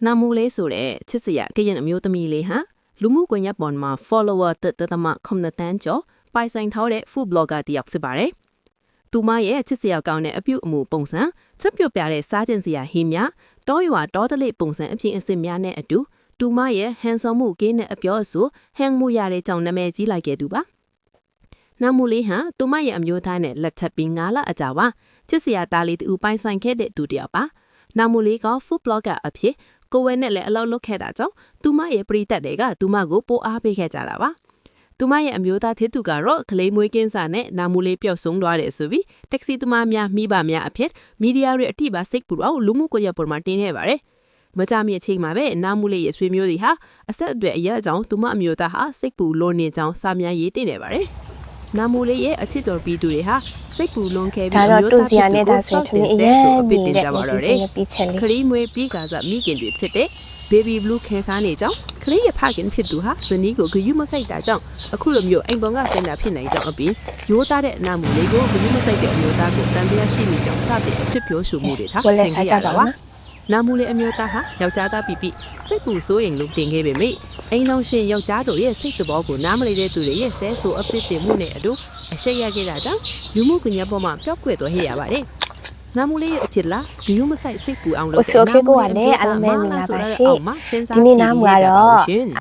နာမူလေးဆိုတဲ့ချစ်စရာကရင်အမျိုးသမီးလေးဟာလူမှုကွန်ရက်ပေါ်မှာ follower တန်းကျော်ပိုင်ဆိုင်ထားတဲ့ food blogger တယောက်ဖြစ်ပါတယ်။သူမရဲ့ချစ်စရာကောင်းတဲ့အပြုအမူပုံစံချက်ပြုတ်ပြတဲ့စားကျင်စရာဟင်းများတောရွာတောတလိပုံစံအဖြစ်အစစ်များနဲ့အတူသူမရဲ့ဟန်ဆောင်မှုကင်းတဲ့အပြောအဆိုဟန်မှုရတဲ့ကြောင့်နာမည်ကြီးလိုက်ခဲ့သူပါ။နာမူလေးဟာသူမရဲ့အမျိုးသားနဲ့လက်ထပ်ပြီး9လအကြာပါချစ်စရာတားလေးတူပိုင်ဆိုင်ခဲ့တဲ့သူတယောက်ပါ။နာမူလေးက food blogger အဖြစ်ကိုဝဲနဲ့လည်းအလုပ်လုပ်ခဲ့တာကြောင့်သူမရဲ့ပရိသတ်တွေကသူမကိုပိုအားပေးခဲ့ကြတာပါ။သူမရဲ့အမျိုးသားthiếtသူကတော့ကလေးမွေးကင်းစာနဲ့နာမူလေးပျောက်ဆုံးသွားတယ်ဆိုပြီးတက္ကစီသမားများမိဘများအဖြစ်မီဒီယာတွေအတိပါစိတ်ပူအောင်လူမှုကွန်ရက်ပေါ်မှာတင်ခဲ့ပါတယ်။မကြမီအချိန်မှာပဲနာမူလေးရဲ့ဆွေမျိုးတွေဟာအဆက်အသွယ်အရာကြောင့်သူမအမျိုးသားဟာစိတ်ပူလွန်နေကြောင်းစာများရေးတင်နေပါတယ်။နာမူလေးရဲ့အချစ်တော်ပြီးသူတွေဟာစိတ်ပူလွန်ခဲ့ပြီးအမျိုးသားဖြစ်သူကိုဆောက်တင်တဲ့ဆိုအပစ်တင်ကြပါတော့တယ်။ခရီးမွေးပြီးကစားမိခင်တွေဖြစ်တဲ့ baby blue ခဲခါနေကြောင်းခလေးရဖခင်ဖြစ်သူဟာဇနီးကိုဂယုမဆိုင်တာကြောင့်အခုလိုမျိုးအိမ်ပေါ်ကဆင်းတာဖြစ်နိုင်ကြောင်းအပြင်ရိုးသားတဲ့အနာမူလေးကိုဂယုမဆိုင်တဲ့အမျိုးသားကိုတန်တရားရှိနေကြောင်းစတဲ့အဖြစ်ပြောဆိုမှုတွေထားသင်ခဲ့ရတာပါနာမူလေးအမျိုးသားဟာယောက်ျားသားပြီးစိတ်ပူစိုးရင်လို့တင်ခဲ့ပေမယ့်အိမ်လုံးရှင်ယောက်ျားတို့ရဲ့စိတ်သဘောကိုနားမလည်တဲ့သူတွေရဲ့ဆဲဆိုအပစ်တင်မှုနဲ့အတူအရှိတ်ရခဲ့တာကြောင့်လူမှုကွန်ရက်ပေါ်မှာပျောက်ကွယ်သွားခဲ့ရပါတယ်နာမူလေးရဲ့အဖြစ်လားဂယုမဆိုင်စိတ်ပူအောင်လုပ်တဲ့နာမူလေးကိုလည်းအလမဲမင်္ဂလာပါရှင်ဒီနေ့နားမှာတော့